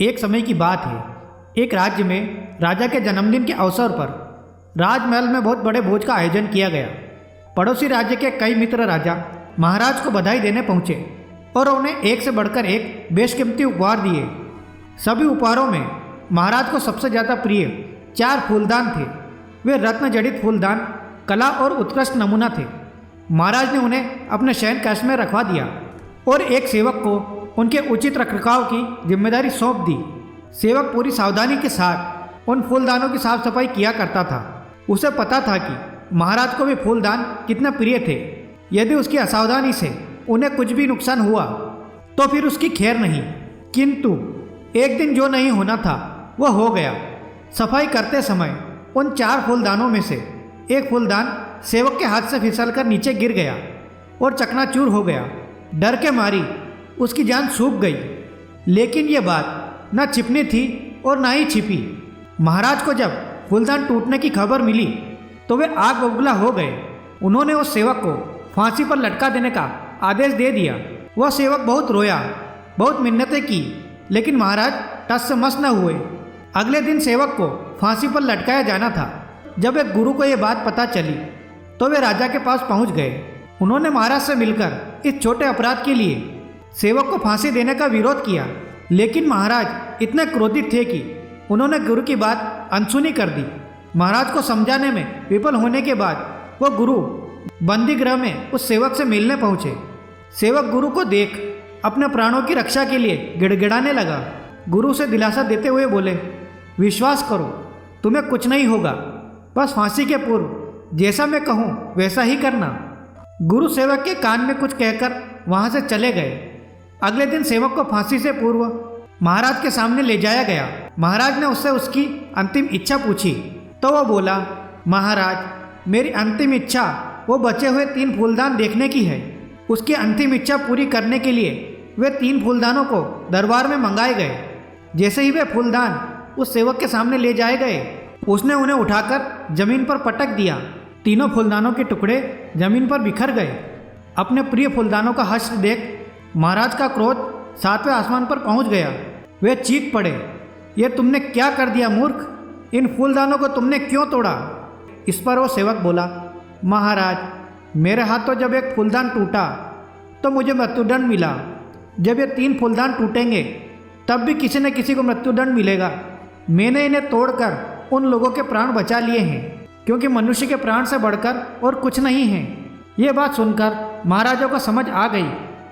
एक समय की बात है। एक राज्य में राजा के जन्मदिन के अवसर पर राजमहल में बहुत बड़े भोज का आयोजन किया गया। पड़ोसी राज्य के कई मित्र राजा महाराज को बधाई देने पहुंचे और उन्हें एक से बढ़कर एक बेशकीमती उपहार दिए। सभी उपहारों में महाराज को सबसे ज़्यादा प्रिय 4 फूलदान थे। वे रत्न जड़ित फूलदान कला और उत्कृष्ट नमूना थे। महाराज ने उन्हें अपने शयन कक्ष में रखवा दिया और एक सेवक को उनके उचित रखरखाव की जिम्मेदारी सौंप दी। सेवक पूरी सावधानी के साथ उन फूलदानों की साफ सफाई किया करता था। उसे पता था कि महाराज को भी फूलदान कितने प्रिय थे। यदि उसकी असावधानी से उन्हें कुछ भी नुकसान हुआ तो फिर उसकी खैर नहीं। किंतु एक दिन जो नहीं होना था वह हो गया। सफाई करते समय उन 4 फूलदानों में से एक फूलदान सेवक के हाथ से फिसलकर नीचे गिर गया और चकनाचूर हो गया। डर के मारी उसकी जान सूख गई। लेकिन यह बात न छिपनी थी और न ही छिपी। महाराज को जब फूलदान टूटने की खबर मिली तो वे आग बबूला हो गए। उन्होंने उस सेवक को फांसी पर लटका देने का आदेश दे दिया। वह सेवक बहुत रोया, बहुत मिन्नतें की, लेकिन महाराज टस से मस न हुए। अगले दिन सेवक को फांसी पर लटकाया जाना था। जब एक गुरु को यह बात पता चली तो वे राजा के पास पहुंच गए। उन्होंने महाराज से मिलकर इस छोटे अपराध के लिए सेवक को फांसी देने का विरोध किया। लेकिन महाराज इतने क्रोधित थे कि उन्होंने गुरु की बात अनसुनी कर दी। महाराज को समझाने में विफल होने के बाद वह गुरु बंदी गृह में उस सेवक से मिलने पहुंचे। सेवक गुरु को देख अपने प्राणों की रक्षा के लिए गिड़गिड़ाने लगा। गुरु से दिलासा देते हुए बोले, विश्वास करो, तुम्हें कुछ नहीं होगा। बस फांसी के पूर्व जैसा मैं कहूँ वैसा ही करना। गुरु सेवक के कान में कुछ कहकर वहाँ से चले गए। अगले दिन सेवक को फांसी से पूर्व महाराज के सामने ले जाया गया। महाराज ने उससे उसकी अंतिम इच्छा पूछी तो वह बोला, महाराज, मेरी अंतिम इच्छा वो बचे हुए 3 फूलदान देखने की है। उसकी अंतिम इच्छा पूरी करने के लिए वे 3 फूलदानों को दरबार में मंगाए गए। जैसे ही वे फूलदान उस सेवक के सामने ले जाए गए, उसने उन्हें उठाकर जमीन पर पटक दिया। तीनों फूलदानों के टुकड़े जमीन पर बिखर गए। अपने प्रिय फूलदानों का हश्र देख महाराज का क्रोध 7वें आसमान पर पहुंच गया। वे चीख पड़े, ये तुमने क्या कर दिया मूर्ख? इन फूलदानों को तुमने क्यों तोड़ा? इस पर वो सेवक बोला, महाराज, मेरे हाथों जब एक फूलदान टूटा तो मुझे मृत्युदंड मिला। जब ये 3 फूलदान टूटेंगे तब भी किसी न किसी को मृत्युदंड मिलेगा। मैंने इन्हें तोड़कर उन लोगों के प्राण बचा लिए हैं, क्योंकि मनुष्य के प्राण से बढ़कर और कुछ नहीं है। ये बात सुनकर महाराजा को समझ आ गई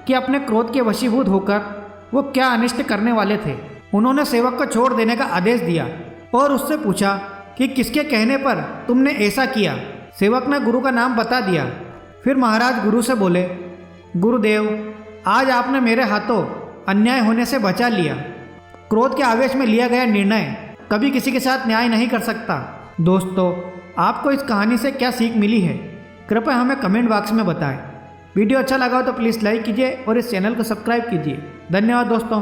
कि अपने क्रोध के वशीभूत होकर वो क्या अनिष्ट करने वाले थे। उन्होंने सेवक को छोड़ देने का आदेश दिया और उससे पूछा कि किसके कहने पर तुमने ऐसा किया। सेवक ने गुरु का नाम बता दिया। फिर महाराज गुरु से बोले, गुरुदेव, आज आपने मेरे हाथों अन्याय होने से बचा लिया। क्रोध के आवेश में लिया गया निर्णय कभी किसी के साथ न्याय नहीं कर सकता। दोस्तों, आपको इस कहानी से क्या सीख मिली है, कृपया हमें कमेंट बॉक्स में बताएं। वीडियो अच्छा लगा हो तो प्लीज़ लाइक कीजिए और इस चैनल को सब्सक्राइब कीजिए। धन्यवाद दोस्तों।